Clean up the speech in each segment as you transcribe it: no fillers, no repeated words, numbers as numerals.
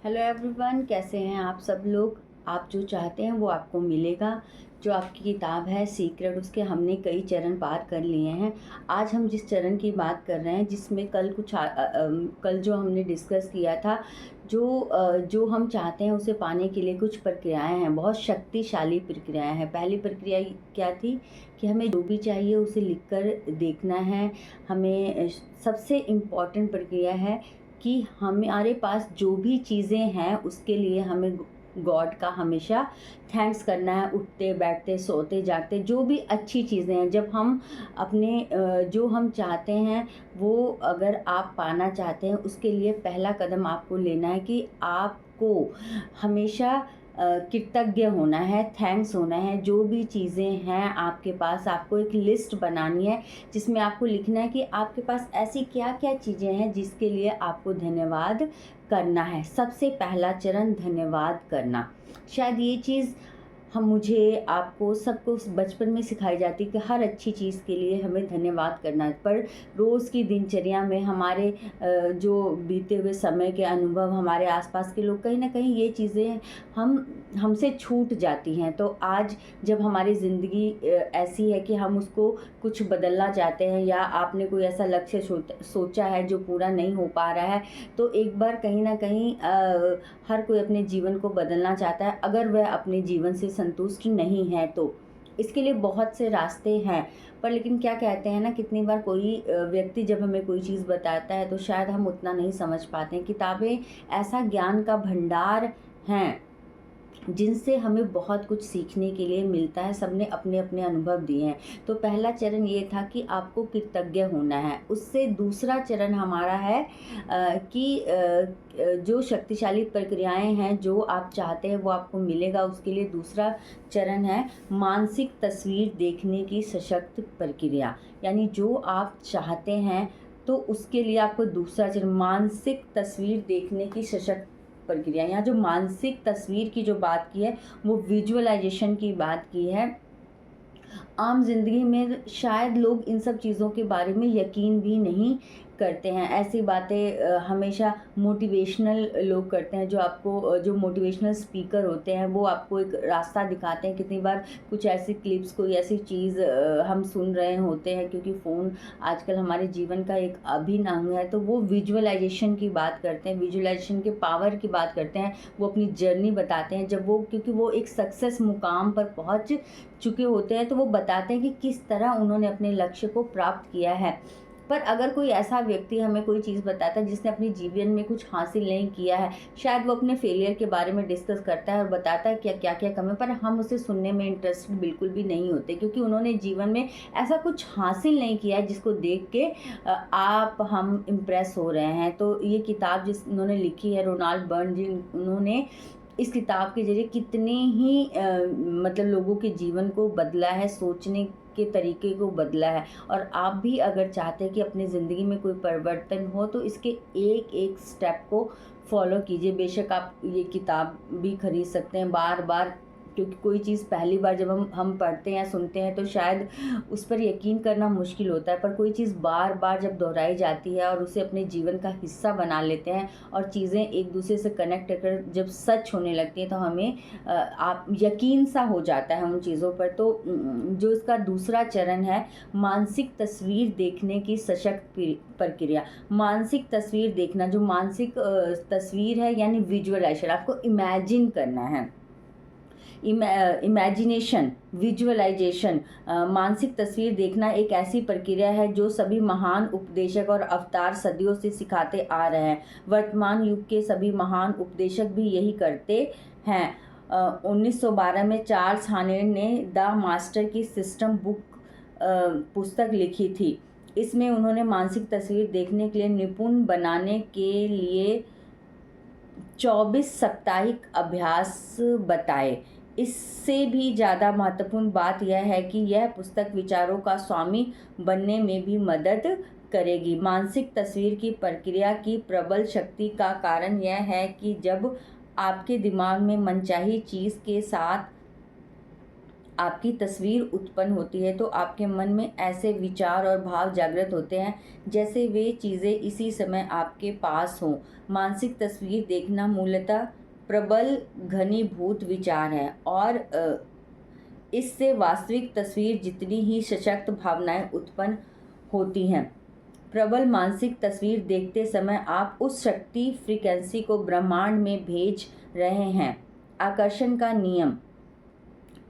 Hello everyone, कैसे हैं आप सब लोग। आप जो चाहते हैं वो आपको मिलेगा। जो आपकी किताब है सीक्रेट, उसके हमने कई चरण पार कर लिए हैं। आज हम जिस चरण की बात कर रहे हैं, जिसमें कल जो हमने डिस्कस किया था, जो हम चाहते हैं उसे पाने के लिए कुछ प्रक्रियाएं हैं, बहुत शक्तिशाली प्रक्रियाएं हैं। पहली प्रक्रिया क्या थी कि हमें जो भी चाहिए उसे लिखकर देखना है। हमें सबसे इम्पॉर्टेंट प्रक्रिया है कि हमारे पास जो भी चीज़ें हैं उसके लिए हमें गॉड का हमेशा थैंक्स करना है। उठते बैठते सोते जागते जो भी अच्छी चीज़ें हैं, जब हम अपने जो हम चाहते हैं वो अगर आप पाना चाहते हैं, उसके लिए पहला कदम आपको लेना है कि आपको हमेशा कृतज्ञ होना है, थैंक्स होना है। जो भी चीज़ें हैं आपके पास, आपको एक लिस्ट बनानी है जिसमें आपको लिखना है कि आपके पास ऐसी क्या क्या चीज़ें हैं जिसके लिए आपको धन्यवाद करना है। सबसे पहला चरण धन्यवाद करना। शायद ये चीज़ मुझे आपको सबको बचपन में सिखाई जाती कि हर अच्छी चीज़ के लिए हमें धन्यवाद करना है, पर रोज़ की दिनचर्या में हमारे जो बीते हुए समय के अनुभव, हमारे आसपास के लोग, कहीं ना कहीं ये चीज़ें हमसे छूट जाती हैं। तो आज जब हमारी ज़िंदगी ऐसी है कि हम उसको कुछ बदलना चाहते हैं, या आपने कोई ऐसा लक्ष्य सोचा है जो पूरा नहीं हो पा रहा है, तो एक बार कहीं ना कहीं हर कोई अपने जीवन को बदलना चाहता है। अगर वह अपने जीवन से संतुष्ट नहीं है तो इसके लिए बहुत से रास्ते हैं। पर लेकिन क्या कहते हैं ना, कितनी बार कोई व्यक्ति जब हमें कोई चीज़ बताता है तो शायद हम उतना नहीं समझ पाते हैं। किताबें ऐसा ज्ञान का भंडार हैं जिनसे हमें बहुत कुछ सीखने के लिए मिलता है। सबने अपने अपने अनुभव दिए हैं। तो पहला चरण ये था कि आपको कृतज्ञ होना है। उससे दूसरा चरण हमारा है कि जो शक्तिशाली प्रक्रियाएं हैं, जो आप चाहते हैं वो आपको मिलेगा। उसके लिए दूसरा चरण है मानसिक तस्वीर देखने की सशक्त प्रक्रिया। यानी जो आप चाहते हैं तो उसके लिए आपको दूसरा चरण मानसिक तस्वीर देखने की सशक्त प्रक्रिया। यहाँ जो मानसिक तस्वीर की जो बात की है वो विजुअलाइजेशन की बात की है। आम जिंदगी में शायद लोग इन सब चीज़ों के बारे में यकीन भी नहीं करते हैं। ऐसी बातें हमेशा मोटिवेशनल लोग करते हैं, जो आपको जो मोटिवेशनल स्पीकर होते हैं वो आपको एक रास्ता दिखाते हैं। कितनी बार कुछ ऐसी क्लिप्स, कोई ऐसी चीज़ हम सुन रहे होते हैं, क्योंकि फ़ोन आजकल हमारे जीवन का एक अभिन्न अंग है, तो वो विजुअलाइजेशन की बात करते हैं, विजुअलाइजेशन के पावर की बात करते हैं। वो अपनी जर्नी बताते हैं, जब वो, क्योंकि वो एक सक्सेस मुकाम पर पहुंच चुके होते हैं, तो वो बताते हैं कि किस तरह उन्होंने अपने लक्ष्य को प्राप्त किया है। पर अगर कोई ऐसा व्यक्ति हमें कोई चीज़ बताता है जिसने अपने जीवन में कुछ हासिल नहीं किया है, शायद वो अपने फेलियर के बारे में डिस्कस करता है और बताता है क्या क्या क्या कम है, पर हम उसे सुनने में इंटरेस्टेड बिल्कुल भी नहीं होते, क्योंकि उन्होंने जीवन में ऐसा कुछ हासिल नहीं किया है जिसको देख के हम इम्प्रेस हो रहे हैं। तो ये किताब जिस उन्होंने लिखी है, रोनाल्ड बर्न जी, उन्होंने इस किताब के जरिए कितने ही मतलब लोगों के जीवन को बदला है, सोचने के तरीके को बदला है। और आप भी अगर चाहते हैं कि अपनी ज़िंदगी में कोई परिवर्तन हो, तो इसके एक एक स्टेप को फॉलो कीजिए। बेशक आप ये किताब भी खरीद सकते हैं बार बार, क्योंकि कोई चीज़ पहली बार जब हम पढ़ते हैं, सुनते हैं, तो शायद उस पर यकीन करना मुश्किल होता है। पर कोई चीज़ बार बार जब दोहराई जाती है और उसे अपने जीवन का हिस्सा बना लेते हैं, और चीज़ें एक दूसरे से कनेक्ट कर जब सच होने लगती हैं, तो हमें आप यकीन सा हो जाता है उन चीज़ों पर। तो जो इसका दूसरा चरण है मानसिक तस्वीर देखने की सशक्त प्रक्रिया। मानसिक तस्वीर देखना, जो मानसिक तस्वीर है यानी विजुअलाइजेशन, आपको इमेजिन करना है। इमेजिनेशन, विजुअलाइजेशन, मानसिक तस्वीर देखना एक ऐसी प्रक्रिया है जो सभी महान उपदेशक और अवतार सदियों से सिखाते आ रहे हैं। वर्तमान युग के सभी महान उपदेशक भी यही करते हैं। 1912 में चार्ल्स हानेर ने द मास्टर की सिस्टम बुक पुस्तक लिखी थी। इसमें उन्होंने मानसिक तस्वीर देखने के लिए निपुण बनाने के लिए 24 साप्ताहिक अभ्यास बताए। इससे भी ज़्यादा महत्वपूर्ण बात यह है कि यह पुस्तक विचारों का स्वामी बनने में भी मदद करेगी। मानसिक तस्वीर की प्रक्रिया की प्रबल शक्ति का कारण यह है कि जब आपके दिमाग में मनचाही चीज़ के साथ आपकी तस्वीर उत्पन्न होती है तो आपके मन में ऐसे विचार और भाव जागृत होते हैं जैसे वे चीज़ें इसी समय आपके पास हों। मानसिक तस्वीर देखना मूलतः प्रबल घनीभूत विचार है और इससे वास्तविक तस्वीर जितनी ही सशक्त भावनाएं उत्पन्न होती हैं। प्रबल मानसिक तस्वीर देखते समय आप उस शक्ति फ्रीक्वेंसी को ब्रह्मांड में भेज रहे हैं। आकर्षण का नियम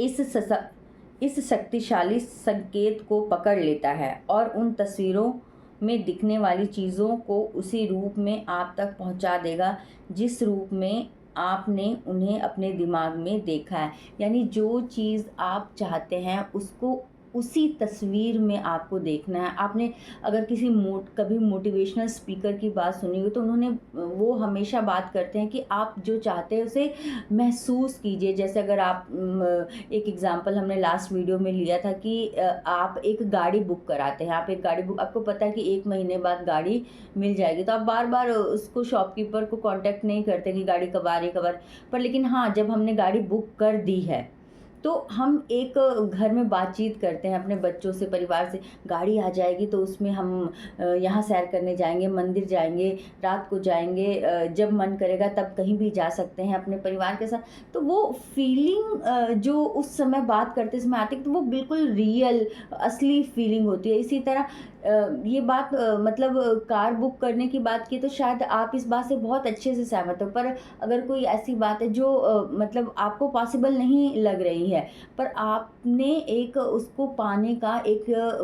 इस शक्तिशाली संकेत को पकड़ लेता है और उन तस्वीरों में दिखने वाली चीज़ों को उसी रूप में आप तक पहुंचा देगा जिस रूप में आपने उन्हें अपने दिमाग में देखा है। यानी जो चीज़ आप चाहते हैं उसको उसी तस्वीर में आपको देखना है। आपने अगर कभी मोटिवेशनल स्पीकर की बात सुनी हो तो वो हमेशा बात करते हैं कि आप जो चाहते हैं उसे महसूस कीजिए। जैसे अगर आप एक एग्जांपल हमने लास्ट वीडियो में लिया था कि आप एक गाड़ी बुक कराते हैं, आपको पता है कि 1 महीने बाद गाड़ी मिल जाएगी, तो आप बार बार उसको शॉपकीपर को कांटेक्ट नहीं करते कि गाड़ी कब आ रही पर लेकिन हाँ, जब हमने गाड़ी बुक कर दी है तो हम एक घर में बातचीत करते हैं अपने बच्चों से, परिवार से, गाड़ी आ जाएगी तो उसमें हम यहाँ सैर करने जाएंगे, मंदिर जाएंगे, रात को जाएंगे, जब मन करेगा तब कहीं भी जा सकते हैं अपने परिवार के साथ। तो वो फीलिंग जो उस समय बात करते समय आती है तो वो बिल्कुल रियल असली फीलिंग होती है। इसी तरह ये बात मतलब कार बुक करने की बात की तो शायद आप इस बात से बहुत अच्छे से सहमत हो, पर अगर कोई ऐसी बात है जो मतलब आपको पॉसिबल नहीं लग रही है पर आपने एक उसको पाने का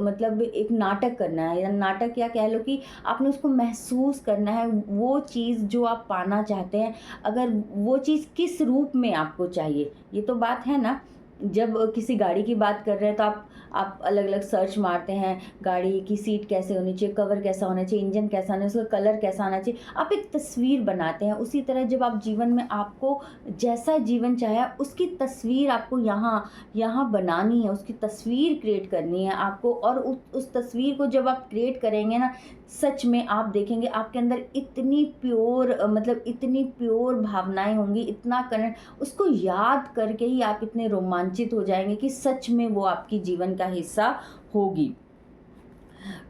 मतलब एक नाटक करना है, या नाटक या कह लो कि आपने उसको महसूस करना है, वो चीज़ जो आप पाना चाहते हैं, अगर वो चीज़ किस रूप में आपको चाहिए, ये तो बात है ना। जब किसी गाड़ी की बात कर रहे हैं तो आप अलग अलग सर्च मारते हैं, गाड़ी की सीट कैसे होनी चाहिए, कवर कैसा होना चाहिए, इंजन कैसा होना चाहिए, उसका कलर कैसा होना चाहिए, आप एक तस्वीर बनाते हैं। उसी तरह जब आप जीवन में आपको जैसा जीवन चाहे उसकी तस्वीर आपको यहाँ बनानी है, उसकी तस्वीर क्रिएट करनी है आपको। और उस तस्वीर को जब आप क्रिएट करेंगे ना, सच में आप देखेंगे आपके अंदर इतनी प्योर भावनाएं होंगी, इतना करंट, उसको याद करके ही आप इतने रोमांचित हो जाएंगे कि सच में वो आपकी जीवन का हिस्सा होगी।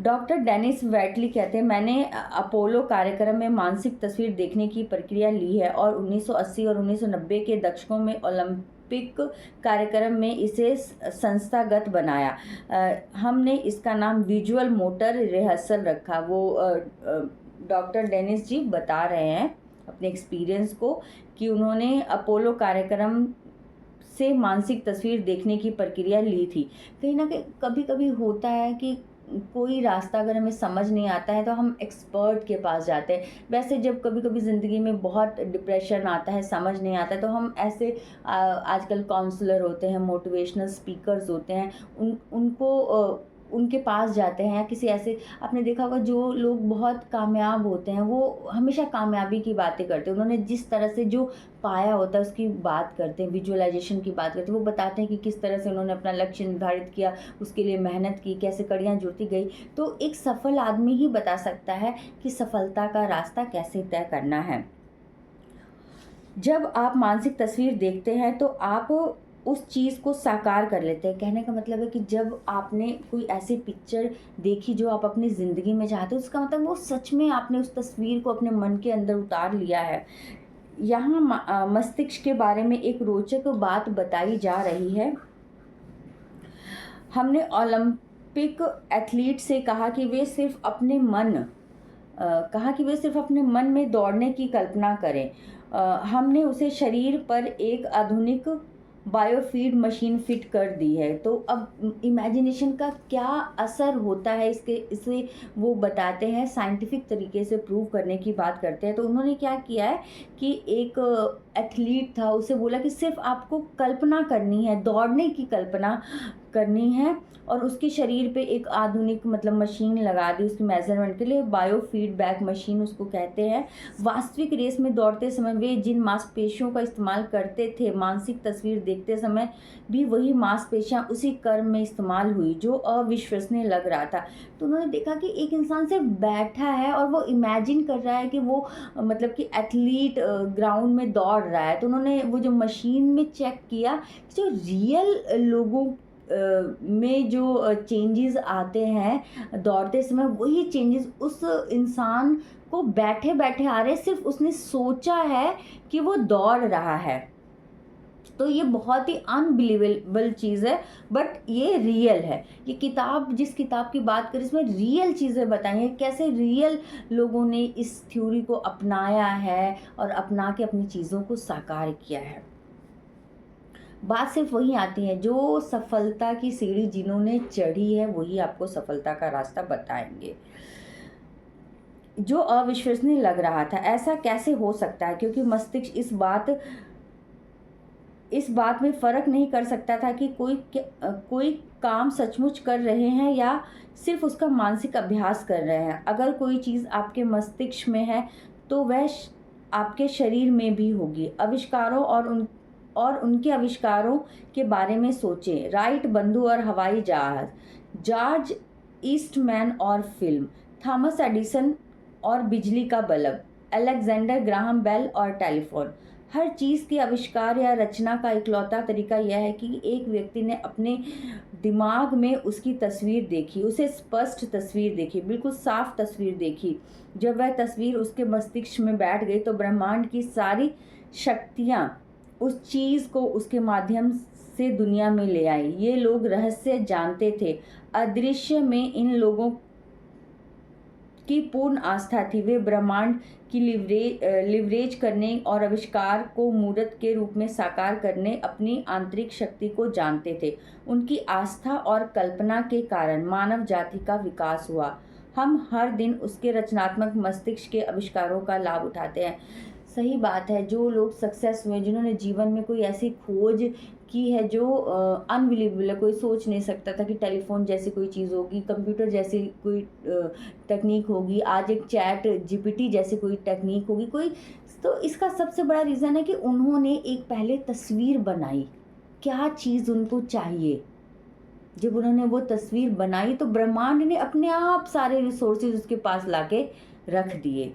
डॉक्टर डेनिस वेटली कहते हैं, मैंने अपोलो कार्यक्रम में मानसिक तस्वीर देखने की प्रक्रिया ली है और 1980 और 1990 के दशकों में ओलंपिक कार्यक्रम में इसे संस्थागत बनाया। हमने इसका नाम विजुअल मोटर रिहर्सल रखा। वो डॉक्टर डेनिस जी बता रहे हैं अपने एक्सपीरियंस को कि उन्होंने अपोलो कार्यक्रम से मानसिक तस्वीर देखने की प्रक्रिया ली थी। कहीं ना कहीं कभी कभी होता है कि कोई रास्ता अगर हमें समझ नहीं आता है तो हम एक्सपर्ट के पास जाते हैं। वैसे जब कभी कभी ज़िंदगी में बहुत डिप्रेशन आता है, समझ नहीं आता है, तो हम ऐसे आजकल काउंसलर होते हैं, मोटिवेशनल स्पीकर्स होते हैं, उनको उनके पास जाते हैं। या किसी ऐसे, आपने देखा होगा जो लोग बहुत कामयाब होते हैं वो हमेशा कामयाबी की बातें करते हैं, उन्होंने जिस तरह से जो पाया होता है उसकी बात करते हैं, विजुअलाइजेशन की बात करते हैं। वो बताते हैं कि किस तरह से उन्होंने अपना लक्ष्य निर्धारित किया, उसके लिए मेहनत की, कैसे कड़ियाँ जुड़ती गई। तो एक सफल आदमी ही बता सकता है कि सफलता का रास्ता कैसे तय करना है। जब आप मानसिक तस्वीर देखते हैं तो आप उस चीज़ को साकार कर लेते हैं। कहने का मतलब है कि जब आपने कोई ऐसी पिक्चर देखी जो आप अपनी ज़िंदगी में चाहते हो, उसका मतलब वो सच में आपने उस तस्वीर को अपने मन के अंदर उतार लिया है। यहाँ मस्तिष्क के बारे में एक रोचक बात बताई जा रही है। हमने ओलंपिक एथलीट से कहा कि वे सिर्फ अपने मन में दौड़ने की कल्पना करें। हमने उसे शरीर पर एक आधुनिक बायोफीड मशीन फिट कर दी है। तो अब इमेजिनेशन का क्या असर होता है इसे वो बताते हैं, साइंटिफिक तरीके से प्रूव करने की बात करते हैं। तो उन्होंने क्या किया है कि एक एथलीट था, उसे बोला कि सिर्फ आपको कल्पना करनी है, दौड़ने की कल्पना करनी है और उसके शरीर पे एक आधुनिक मतलब मशीन लगा दी उसकी मेजरमेंट के लिए, बायो फीडबैक मशीन उसको कहते हैं। वास्तविक रेस में दौड़ते समय वे जिन मांसपेशियों का इस्तेमाल करते थे, मानसिक तस्वीर देखते समय भी वही मांसपेशियां उसी क्रम में इस्तेमाल हुई जो अविश्वसनीय लग रहा था। तो उन्होंने देखा कि एक इंसान सिर्फ बैठा है और वो इमेजिन कर रहा है कि वो मतलब कि एथलीट ग्राउंड में दौड़ रहा है। तो उन्होंने वो जो मशीन में चेक किया, जो रियल लोगों में जो चेंजेस आते हैं दौड़ते समय, वही चेंजेस उस इंसान को बैठे बैठे आ रहे हैं, सिर्फ उसने सोचा है कि वो दौड़ रहा है। तो ये बहुत ही अनबिलीवेबल चीज़ है, बट ये रियल है। ये किताब, जिस किताब की बात करें, इसमें रियल चीज़ें बताई हैं, कैसे रियल लोगों ने इस थ्योरी को अपनाया है और अपना के अपनी चीज़ों को साकार किया है। बात सिर्फ वही आती है, जो सफलता की सीढ़ी जिन्होंने चढ़ी है वही आपको सफलता का रास्ता बताएंगे। जो अविश्वसनीय लग रहा था, ऐसा कैसे हो सकता है? क्योंकि मस्तिष्क इस बात में फ़र्क नहीं कर सकता था कि कोई काम सचमुच कर रहे हैं या सिर्फ उसका मानसिक अभ्यास कर रहे हैं। अगर कोई चीज़ आपके मस्तिष्क में है तो वह आपके शरीर में भी होगी। आविष्कारों और उनके आविष्कारों के बारे में सोचें। राइट बंधु और हवाई जहाज, जॉर्ज ईस्टमैन और फिल्म, थॉमस एडिसन और बिजली का बल्ब, अलेक्जेंडर ग्राहम बेल और टेलीफोन। हर चीज़ के आविष्कार या रचना का इकलौता तरीका यह है कि एक व्यक्ति ने अपने दिमाग में उसकी तस्वीर देखी, उसे स्पष्ट तस्वीर देखी, बिल्कुल साफ तस्वीर देखी। जब वह तस्वीर उसके मस्तिष्क में बैठ गई तो ब्रह्मांड की सारी शक्तियाँ उस चीज़ को उसके माध्यम से दुनिया में ले आई। ये लोग रहस्य जानते थे। अदृश्य में इन लोगों की पूर्ण आस्था थी। वे ब्रह्मांड की लिवरेज करने और आविष्कार को मूर्त के रूप में साकार करने अपनी आंतरिक शक्ति को जानते थे। उनकी आस्था और कल्पना के कारण मानव जाति का विकास हुआ। हम हर दिन उसके रचनात्मक मस्तिष्क के आविष्कारों का लाभ उठाते हैं। सही बात है, जो लोग सक्सेस हुए, जिन्होंने जीवन में कोई ऐसी खोज की है जो अनबिलीवेबल है, कोई सोच नहीं सकता था कि टेलीफोन जैसी कोई चीज़ होगी, कंप्यूटर जैसी कोई टेक्निक होगी, आज एक चैट जीपीटी जैसी कोई टेक्निक होगी कोई। तो इसका सबसे बड़ा रीज़न है कि उन्होंने एक पहले तस्वीर बनाई, क्या चीज़ उनको चाहिए। जब उन्होंने वो तस्वीर बनाई तो ब्रह्मांड ने अपने आप सारे रिसोर्सेज उसके पास लाके रख दिए।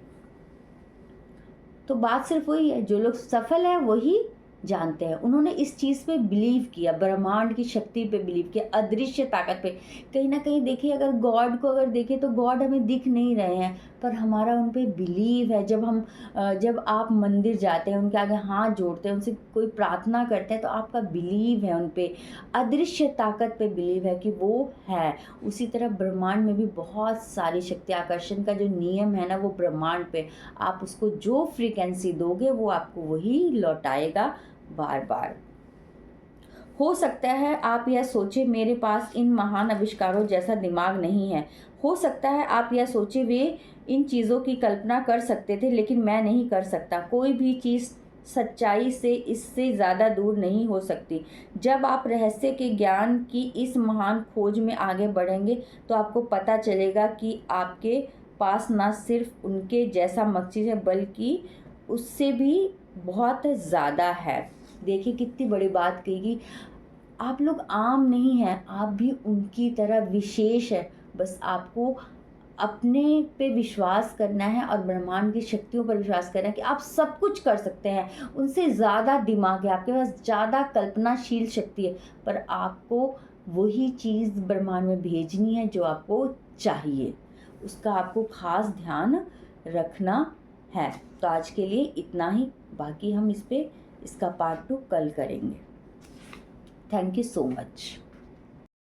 तो बात सिर्फ वही है, जो लोग सफल हैं वही जानते हैं। उन्होंने इस चीज़ पे बिलीव किया, ब्रह्मांड की शक्ति पे बिलीव किया, अदृश्य ताकत पे। कहीं ना कहीं देखिए, अगर गॉड को अगर देखें तो गॉड हमें दिख नहीं रहे हैं, पर हमारा उन पे बिलीव है। जब आप मंदिर जाते हैं, उनके आगे हाथ जोड़ते हैं, उनसे कोई प्रार्थना करते हैं, तो आपका बिलीव है उन पे, अदृश्य ताकत पे बिलीव है कि वो है। उसी तरह ब्रह्मांड में भी बहुत सारी शक्ति, आकर्षण का जो नियम है ना, वो ब्रह्मांड पे, आप उसको जो फ्रीक्वेंसी दोगे वो आपको वही लौटाएगा बार बार। हो सकता है आप यह सोचे, मेरे पास इन महान आविष्कारों जैसा दिमाग नहीं है। हो सकता है आप यह सोचे, वे इन चीज़ों की कल्पना कर सकते थे लेकिन मैं नहीं कर सकता। कोई भी चीज़ सच्चाई से इससे ज़्यादा दूर नहीं हो सकती। जब आप रहस्य के ज्ञान की इस महान खोज में आगे बढ़ेंगे तो आपको पता चलेगा कि आपके पास ना सिर्फ उनके जैसा मकसद है बल्कि उससे भी बहुत ज़्यादा है। देखिए कितनी बड़ी बात कही, आप लोग आम नहीं हैं, आप भी उनकी तरह विशेष है। बस आपको अपने पे विश्वास करना है और ब्रह्मांड की शक्तियों पर विश्वास करना है कि आप सब कुछ कर सकते हैं। उनसे ज़्यादा दिमाग है, आपके पास ज़्यादा कल्पनाशील शक्ति है, पर आपको वही चीज़ ब्रह्मांड में भेजनी है जो आपको चाहिए। उसका आपको खास ध्यान रखना है। तो आज के लिए इतना ही, बाकी हम इसका पार्ट 2 कल करेंगे। Thank you so much.